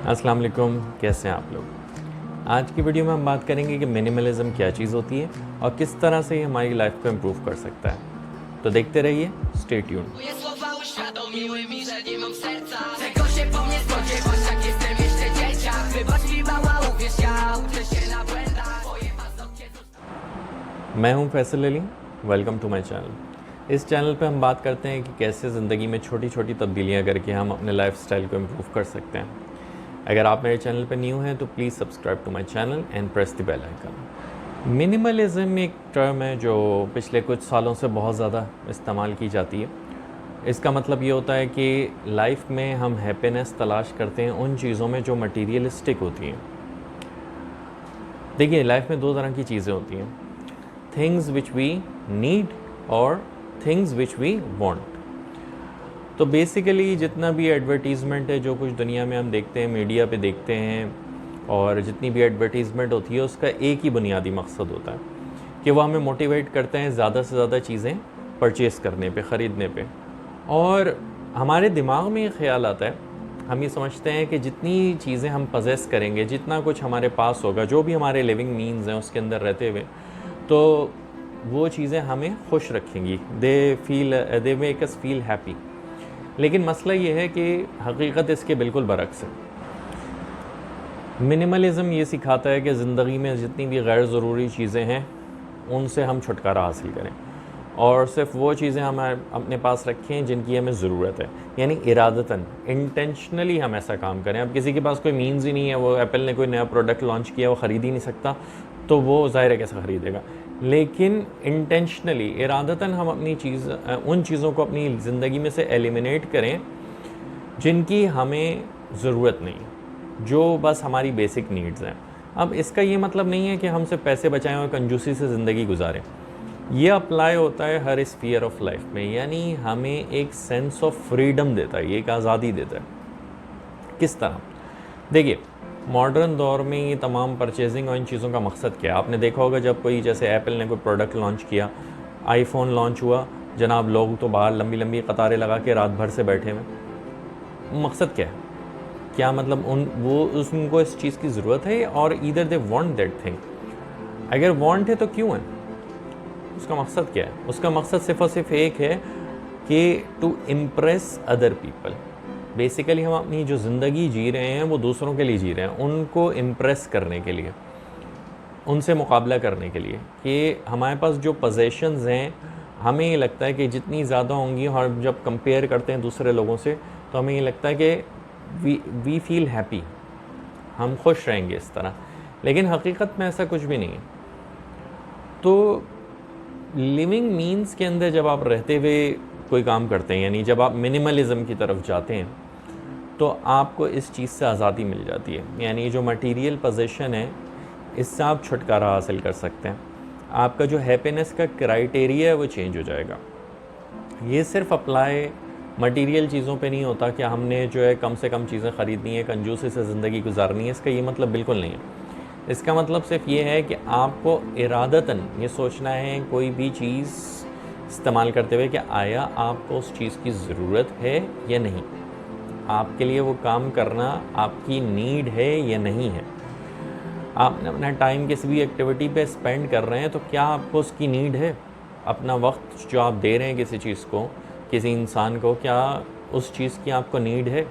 अस्सलाम वालेकुम, कैसे हैं आप लोग। आज की वीडियो में हम बात करेंगे कि मिनिमलिज्म क्या चीज़ होती है और किस तरह से ये हमारी लाइफ को इम्प्रूव कर सकता है। तो देखते रहिए, stay tuned. Moje słowa uświadomiły mi, że nie mam serca. Czego się po mnie spodziewasz, jak jestem jeszcze dzieciak? Wybacz mi mała, uwierz, ja uczę się na błędach. Twoje paznokcie मैं हूं Faisal Ali, welcome to my channel. इस channel पे हम बात करते हैं कि कैसे ज़िंदगी में छोटी छोटी तब्दीलियां करके हम अपने लाइफस्टाइल को इम्प्रूव कर सकते हैं। अगर आप मेरे चैनल पे न्यू हैं तो please subscribe to my channel and press the bell icon. Minimalism एक टर्म है जो पिछले कुछ सालों से बहुत ज़्यादा इस्तेमाल की जाती है। इसका मतलब ये होता है कि लाइफ में हम हैप्पीनेस तलाश करते हैं उन चीज़ों में जो मटीरियलिस्टिक होती हैं। देखिए, लाइफ में दो तरह की चीज़ें होती हैं, थिंग्स विच वी नीड और थिंग्स विच वी वांट। तो बेसिकली जितना भी एडवर्टीज़मेंट है, जो कुछ दुनिया में हम देखते हैं, मीडिया पे देखते हैं, और जितनी भी एडवर्टीज़मेंट होती है उसका एक ही बुनियादी मकसद होता है कि वो हमें मोटिवेट करते हैं ज़्यादा से ज़्यादा चीज़ें परचेज़ करने पे, ख़रीदने पे। और हमारे दिमाग में ये ख्याल आता है, हम ये समझते हैं कि जितनी चीज़ें हम पजेस करेंगे, जितना कुछ हमारे पास होगा, जो भी हमारे लिविंग मीन्स हैं उसके अंदर रहते हुए, तो वो चीज़ें हमें खुश रखेंगी। They make us feel happy. लेकिन मसला ये है कि हकीकत इसके बिल्कुल बरक्स है। मिनिमलिज़म ये सिखाता है कि ज़िंदगी में जितनी भी गैर ज़रूरी चीज़ें हैं उनसे हम छुटकारा हासिल करें और सिर्फ़ वो चीज़ें हम अपने पास रखें जिनकी हमें ज़रूरत है, यानी इरादतन, इंटेंशनली हम ऐसा काम करें। अब किसी के पास कोई मीन्स ही नहीं है, वो एप्पल ने कोई नया प्रोडक्ट लॉन्च किया, वो ख़रीद ही नहीं सकता, तो वो ज़ाहिर है कैसे ख़रीदेगा। लेकिन इंटेंशनली, इरादतन हम अपनी उन चीज़ों को अपनी ज़िंदगी में से एलिमिनेट करें जिनकी हमें ज़रूरत नहीं, जो बस हमारी बेसिक नीड्स हैं। अब इसका ये मतलब नहीं है कि हम सिर्फ पैसे बचाएं और कंजूसी से ज़िंदगी गुजारें। ये अप्लाई होता है हर स्फीयर ऑफ लाइफ में, यानी हमें एक सेंस ऑफ फ्रीडम देता है, ये एक आज़ादी देता है। किस तरह? देखिए, मॉडर्न दौर में ये तमाम परचेजिंग और इन चीज़ों का मकसद क्या है? आपने देखा होगा जब कोई, जैसे एप्पल ने कोई प्रोडक्ट लॉन्च किया, आईफोन लॉन्च हुआ, जनाब लोग तो बाहर लंबी लंबी कतारें लगा के रात भर से बैठे हुए। मकसद क्या है? क्या मतलब उनको इस चीज़ की ज़रूरत है, और either they want that thing. अगर वांट है तो क्यों है? उसका मकसद क्या है? उसका मकसद सिर्फ और सिर्फ एक है कि to impress other people. Basically हम अपनी जो ज़िंदगी जी रहे हैं वो दूसरों के लिए जी रहे हैं, उनको इम्प्रेस करने के लिए, उनसे मुकाबला करने के लिए, कि हमारे पास जो पोजेशंस हैं, हमें ये लगता है कि जितनी ज़्यादा होंगी, और जब कंपेयर करते हैं दूसरे लोगों से तो हमें ये लगता है कि वी फील हैप्पी, हम खुश रहेंगे इस तरह। लेकिन हकीकत में ऐसा कुछ भी नहीं है। तो लिविंग मीन्स के अंदर जब आप रहते हुए कोई काम करते हैं, यानी जब आप मिनिमलिज़म की तरफ जाते हैं, तो आपको इस चीज़ से आज़ादी मिल जाती है। यानी जो मटेरियल पोजीशन है, इससे आप छुटकारा हासिल कर सकते हैं। आपका जो हैप्पीनेस का क्राइटेरिया है वो चेंज हो जाएगा। ये सिर्फ अप्लाई मटेरियल चीज़ों पे नहीं होता कि हमने जो है कम से कम चीज़ें ख़रीदनी है, कंजूसी से ज़िंदगी गुजारनी है। इसका ये मतलब बिल्कुल नहीं है। इसका मतलब सिर्फ ये है कि आपको इरादतन ये सोचना है कोई भी चीज़ इस्तेमाल करते हुए कि आया आपको उस चीज़ की ज़रूरत है या नहीं, आपके लिए वो काम करना आपकी नीड है या नहीं है। आप अपना टाइम किसी भी एक्टिविटी पे स्पेंड कर रहे हैं तो क्या आपको उसकी नीड है? अपना वक्त जो आप दे रहे हैं किसी चीज़ को, किसी इंसान को, क्या उस चीज़ की आपको नीड है?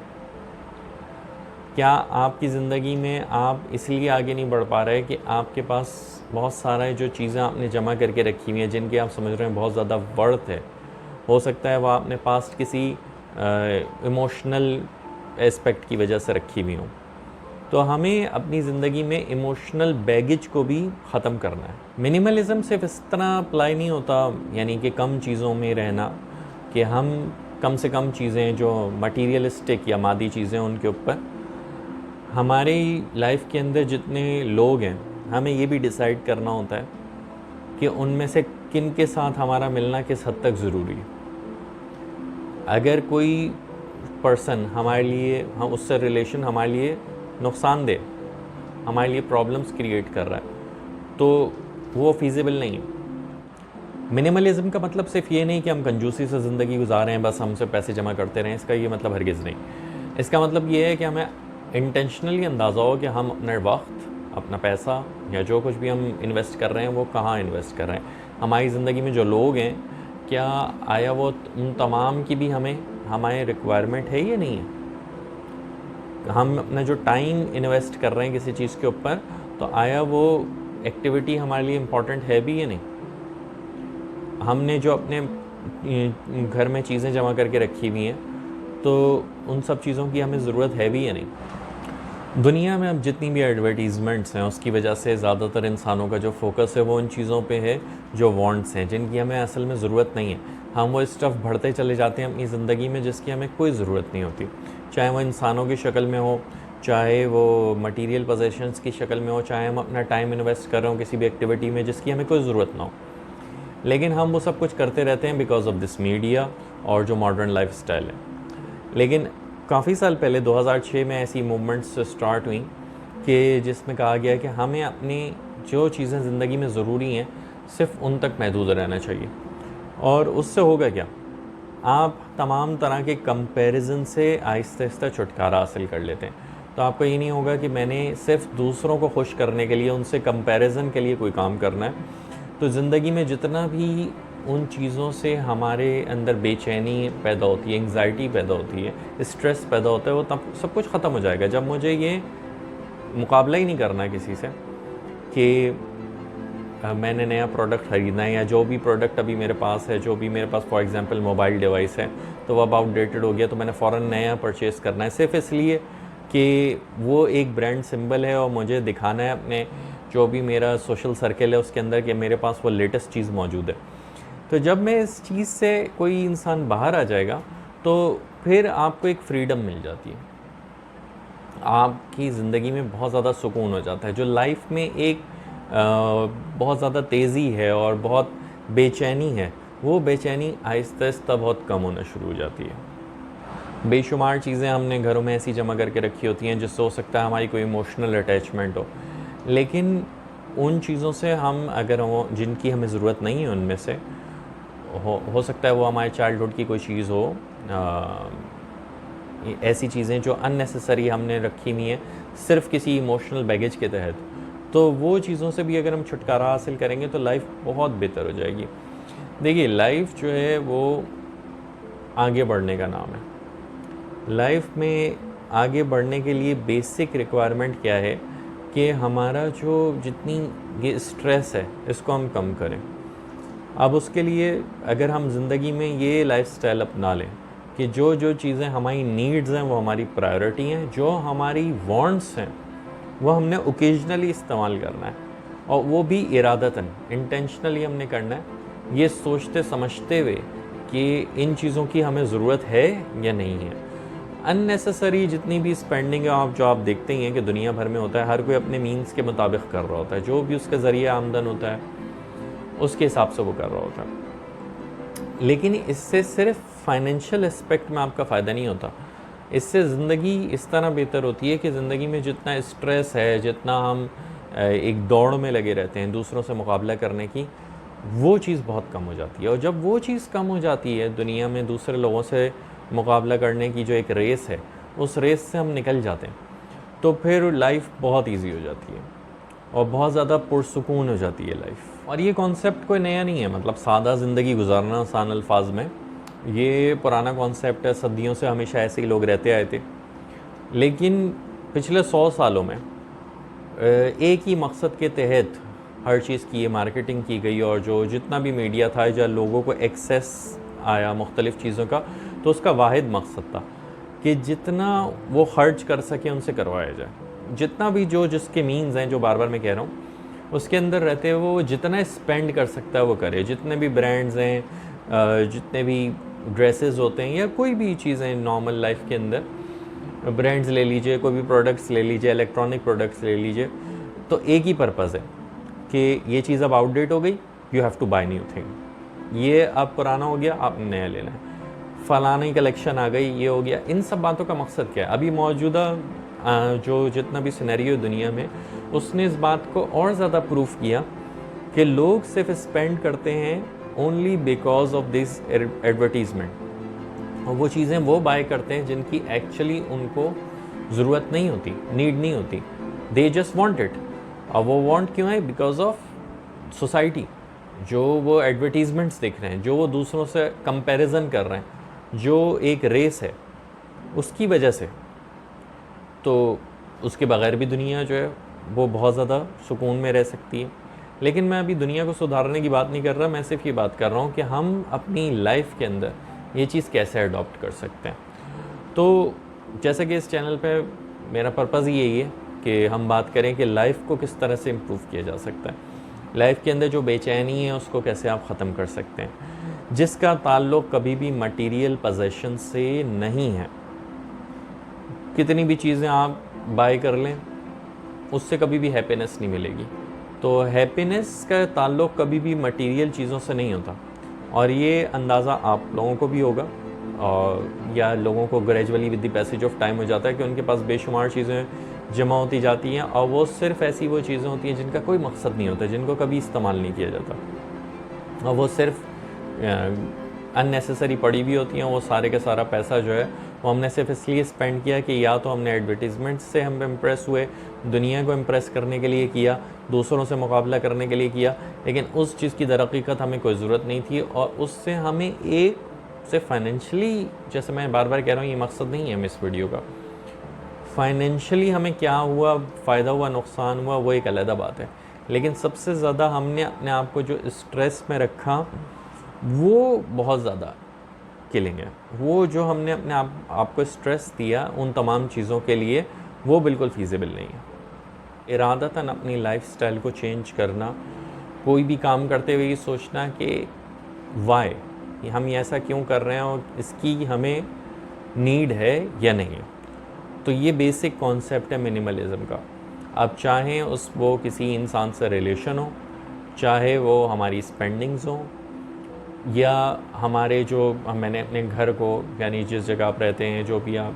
क्या आपकी ज़िंदगी में आप इसलिए आगे नहीं बढ़ पा रहे कि आपके पास बहुत सारा जो चीज़ें आपने जमा करके रखी हुई हैं, जिनकी आप समझ रहे हैं बहुत ज़्यादा वर्थ है, हो सकता है वो आपने पास्ट किसी इमोशनल एस्पेक्ट की वजह से रखी हुई हों। तो हमें अपनी ज़िंदगी में इमोशनल बैगेज को भी ख़त्म करना है। मिनिमलिज़म सिर्फ इस तरह अप्लाई नहीं होता, यानी कि कम चीज़ों में रहना, कि हम कम से कम चीज़ें जो मटीरियलिस्टिक या मादी चीज़ें उनके ऊपर। हमारी लाइफ के अंदर जितने लोग हैं, हमें ये भी डिसाइड करना होता है कि उनमें से किन के साथ हमारा मिलना किस हद तक ज़रूरी है। अगर कोई पर्सन हमारे लिए, हम उससे रिलेशन हमारे लिए नुकसानदेह, हमारे लिए प्रॉब्लम्स क्रिएट कर रहा है, तो वो फीजिबल नहीं है। मिनिमलिज़म का मतलब सिर्फ ये नहीं कि हम कंजूसी से ज़िंदगी गुजार रहे हैं, बस हमसे पैसे जमा करते रहें। इसका ये मतलब हरगिज़ नहीं। इसका मतलब ये है कि हमें इंटेंशनली अंदाज़ा हो कि हम अपना वक्त, अपना पैसा या जो कुछ भी हम इन्वेस्ट कर रहे हैं वो कहाँ इन्वेस्ट कर रहे हैं। हमारी ज़िंदगी में जो लोग हैं, क्या आया वो उन तमाम की भी हमें हमारी रिक्वायरमेंट है या नहीं है। हम अपना जो टाइम इन्वेस्ट कर रहे हैं किसी चीज़ के ऊपर, तो आया वो एक्टिविटी हमारे लिए इम्पोर्टेंट है भी या नहीं। हमने जो अपने घर में चीज़ें जमा करके रखी हुई हैं, तो उन सब चीज़ों की हमें ज़रूरत है भी या नहीं। दुनिया में अब जितनी भी एडवर्टीज़मेंट्स हैं, उसकी वजह से ज़्यादातर इंसानों का जो फोकस है वो उन चीज़ों पे है जो वांट्स हैं, जिनकी हमें असल में ज़रूरत नहीं है। हम वो स्टफ़ भरते चले जाते हैं अपनी ज़िंदगी में जिसकी हमें कोई ज़रूरत नहीं होती, चाहे वो इंसानों की शक्ल में हो, चाहे वो मटीरियल पोजेशंस की शक्ल में हो, चाहे हम अपना टाइम इन्वेस्ट कर रहे हो किसी भी एक्टिविटी में जिसकी हमें कोई ज़रूरत ना हो। लेकिन हम वो सब कुछ करते रहते हैं बिकॉज ऑफ दिस मीडिया और जो मॉडर्न लाइफ स्टाइल है। लेकिन काफ़ी साल पहले 2006 में ऐसी मूवमेंट्स स्टार्ट हुई कि जिसमें कहा गया कि हमें अपनी जो चीज़ें ज़िंदगी में ज़रूरी हैं सिर्फ उन तक महदूद रहना चाहिए। और उससे होगा क्या, आप तमाम तरह के कंपैरिजन से आहिस्ता आहिस्ता छुटकारा हासिल कर लेते हैं। तो आपको ये नहीं होगा कि मैंने सिर्फ दूसरों को खुश करने के लिए उनसे कंपैरिजन के लिए कोई काम करना है। तो ज़िंदगी में जितना भी उन चीज़ों से हमारे अंदर बेचैनी पैदा होती है, एंग्जाइटी पैदा होती है, स्ट्रेस पैदा होता है, वो तब सब कुछ ख़त्म हो जाएगा जब मुझे ये मुकाबला ही नहीं करना है किसी से कि मैंने नया प्रोडक्ट ख़रीदना है या जो भी प्रोडक्ट अभी मेरे पास है, जो भी मेरे पास फॉर एग्जांपल मोबाइल डिवाइस है, तो वो अब आउटडेटेड हो गया तो मैंने फ़ौरन नया परचेज़ करना है सिर्फ इसलिए कि वो एक ब्रांड सिंबल है और मुझे दिखाना है अपने जो भी मेरा सोशल सर्कल है उसके अंदर कि मेरे पास वो लेटेस्ट चीज़ मौजूद है। तो जब मैं इस चीज़ से कोई इंसान बाहर आ जाएगा तो फिर आपको एक फ्रीडम मिल जाती है, आपकी ज़िंदगी में बहुत ज़्यादा सुकून हो जाता है। जो लाइफ में एक बहुत ज़्यादा तेज़ी है और बहुत बेचैनी है, वो बेचैनी आहिस्ता आहिस्ता बहुत कम होना शुरू हो जाती है। बेशुमार चीज़ें हमने घरों में ऐसी जमा करके रखी होती हैं जिससे हो सकता है हमारी कोई इमोशनल अटैचमेंट हो, लेकिन उन चीज़ों से हम अगर वो जिनकी हमें ज़रूरत नहीं है उनमें से हो सकता है वो हमारे चाइल्डहुड की कोई चीज़ हो, ऐसी चीज़ें जो अननेसेसरी हमने रखी हुई हैं सिर्फ किसी इमोशनल बैगेज के तहत, तो वो चीज़ों से भी अगर हम छुटकारा हासिल करेंगे तो लाइफ बहुत बेहतर हो जाएगी। देखिए, लाइफ जो है वो आगे बढ़ने का नाम है। लाइफ में आगे बढ़ने के लिए बेसिक रिक्वायरमेंट क्या है कि हमारा जो जितनी ये स्ट्रेस है इसको हम कम करें। अब उसके लिए अगर हम ज़िंदगी में ये लाइफस्टाइल अपना लें कि जो जो चीज़ें हमारी नीड्स हैं वो हमारी प्रायोरिटी हैं, जो हमारी वांट्स हैं वो हमने ओकेजनली इस्तेमाल करना है और वो भी इरादतन इंटेंशनली हमने करना है, ये सोचते समझते हुए कि इन चीज़ों की हमें ज़रूरत है या नहीं है। अननेसेसरी जितनी भी स्पेंडिंग है जो आप देखते ही हैं कि दुनिया भर में होता है, हर कोई अपने मीन्स के मुताबिक कर रहा होता है, जो भी उसके ज़रिए आमदन होता है उसके हिसाब से वो कर रहा होता है। लेकिन इससे सिर्फ फाइनेंशियल एस्पेक्ट में आपका फ़ायदा नहीं होता, इससे ज़िंदगी इस तरह बेहतर होती है कि ज़िंदगी में जितना स्ट्रेस है, जितना हम एक दौड़ में लगे रहते हैं दूसरों से मुकाबला करने की, वो चीज़ बहुत कम हो जाती है। और जब वो चीज़ कम हो जाती है, दुनिया में दूसरे लोगों से मुकाबला करने की जो एक रेस है, उस रेस से हम निकल जाते हैं, तो फिर लाइफ बहुत ईजी हो जाती है और बहुत ज़्यादा पुरसुकून हो जाती है लाइफ। और ये कॉन्सेप्ट कोई नया नहीं है, मतलब सादा ज़िंदगी गुजारना आसान अल्फाज में, ये पुराना कॉन्सेप्ट है, सदियों से हमेशा ऐसे ही लोग रहते आए थे। लेकिन पिछले 100 सालों में एक ही मकसद के तहत हर चीज़ की मार्केटिंग की गई और जो जितना भी मीडिया था, जहाँ लोगों को एक्सेस आया मुख्तलिफ़ चीज़ों का, तो उसका वाहिद मकसद था कि जितना वो खर्च कर सके उनसे करवाया जाए। जितना भी जो जिसके मीन्स हैं, जो बार बार मैं कह रहा हूँ, उसके अंदर रहते हुए वो जितना स्पेंड कर सकता है वो करे। जितने भी ब्रांड्स हैं, जितने भी ड्रेसेस होते हैं या कोई भी चीज़ें नॉर्मल लाइफ के अंदर, ब्रांड्स ले लीजिए, कोई भी प्रोडक्ट्स ले लीजिए, इलेक्ट्रॉनिक प्रोडक्ट्स ले लीजिए, तो एक ही पर्पज़ है कि ये चीज़ अब आउटडेट हो गई, you have to buy new thing. ये अब पुराना हो गया, आप नया लेना है। फ़लानी कलेक्शन आ गई, ये हो गया। इन सब बातों का मकसद क्या है? अभी मौजूदा जो जितना भी सिनेरियो दुनिया में, उसने इस बात को और ज़्यादा प्रूफ किया कि लोग सिर्फ स्पेंड करते हैं only because of this advertisement, और वो चीज़ें वो बाय करते हैं जिनकी एक्चुअली उनको ज़रूरत नहीं होती, नीड नहीं होती, दे जस्ट वांट इट। और वो वांट क्यों है? बिकॉज ऑफ सोसाइटी, जो वो एडवर्टीज़मेंट्स देख रहे हैं, जो वो दूसरों से कंपैरिजन कर रहे हैं, जो एक रेस है उसकी वजह से। तो उसके बगैर भी दुनिया जो है वो बहुत ज़्यादा सुकून में रह सकती है। लेकिन मैं अभी दुनिया को सुधारने की बात नहीं कर रहा, मैं सिर्फ ये बात कर रहा हूँ कि हम अपनी लाइफ के अंदर ये चीज़ कैसे अडॉप्ट कर सकते हैं। तो जैसे कि इस चैनल पे मेरा पर्पज़ ही यही है कि हम बात करें कि लाइफ को किस तरह से इम्प्रूव किया जा सकता है, लाइफ के अंदर जो बेचैनी है उसको कैसे आप ख़त्म कर सकते हैं, जिसका ताल्लुक़ कभी भी मटेरियल पोजेशन से नहीं है। कितनी भी चीज़ें आप बाय कर लें उससे कभी भी हैप्पीनेस नहीं मिलेगी। तो हैप्पीनेस का ताल्लुक़ कभी भी मटेरियल चीज़ों से नहीं होता, और ये अंदाज़ा आप लोगों को भी होगा, और या लोगों को gradually with the passage of time हो जाता है कि उनके पास बेशुमार चीज़ें जमा होती जाती हैं, और वो सिर्फ़ ऐसी वो चीज़ें होती हैं जिनका कोई मकसद नहीं होता, जिनको कभी इस्तेमाल नहीं किया जाता, और वो सिर्फ अननेसेसरी पड़ी भी होती हैं। वो सारे का सारा पैसा जो है वो हमने सिर्फ इसलिए स्पेंड किया कि या तो हमने एडवर्टीज़मेंट से हम इम्प्रेस हुए, दुनिया को इम्प्रेस करने के लिए किया, दूसरों से मुकाबला करने के लिए किया, लेकिन उस चीज़ की दरहकीकत हमें कोई ज़रूरत नहीं थी। और उससे हमें एक से फाइनेंशियली, जैसे मैं बार बार कह रहा हूँ, ये मकसद नहीं है इस वीडियो का, फाइनेंशियली हमें क्या हुआ, फ़ायदा हुआ, नुकसान हुआ, वो एक अलग बात है। लेकिन सबसे ज़्यादा हमने अपने आप को जो स्ट्रेस में रखा वो बहुत ज़्यादा किलिंग है। वो जो हमने अपने आप को स्ट्रेस दिया उन तमाम चीज़ों के लिए, वो बिल्कुल फीज़िबल नहीं है। इरादतन अपनी लाइफस्टाइल को चेंज करना, कोई भी काम करते हुए ये सोचना कि वाई, हम ये ऐसा क्यों कर रहे हैं और इसकी हमें नीड है या नहीं है। तो ये बेसिक कॉन्सेप्ट है मिनिमलिज़म का। आप चाहें वो किसी इंसान से रिलेशन हो, चाहे वो हमारी स्पेंडिंग्स हो, या हमारे जो मैंने अपने घर को, यानी जिस जगह आप रहते हैं, जो भी आप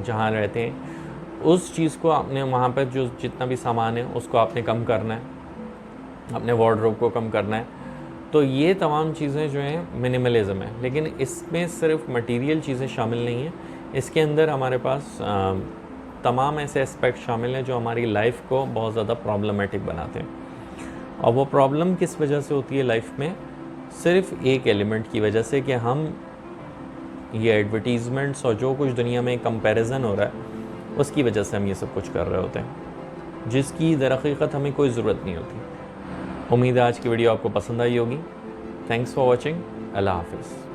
जहाँ रहते हैं, उस चीज़ को आपने वहाँ पर जो जितना भी सामान है उसको आपने कम करना है, अपने वार्डरोब को कम करना है। तो ये तमाम चीज़ें जो हैं मिनिमलिज़म है। लेकिन इसमें सिर्फ मटेरियल चीज़ें शामिल नहीं हैं, इसके अंदर हमारे पास तमाम ऐसे एस्पेक्ट शामिल हैं जो हमारी लाइफ को बहुत ज़्यादा प्रॉब्लमेटिक बनाते हैं। और वो प्रॉब्लम किस वजह से होती है लाइफ में? सिर्फ एक एलिमेंट की वजह से कि हम ये एडवर्टीज़मेंट्स और जो कुछ दुनिया में कंपैरिजन हो रहा है उसकी वजह से हम ये सब कुछ कर रहे होते हैं, जिसकी दरहकीकत हमें कोई ज़रूरत नहीं होती। उम्मीद है आज की वीडियो आपको पसंद आई होगी। Thanks for watching. अल्लाह हाफ़िज़।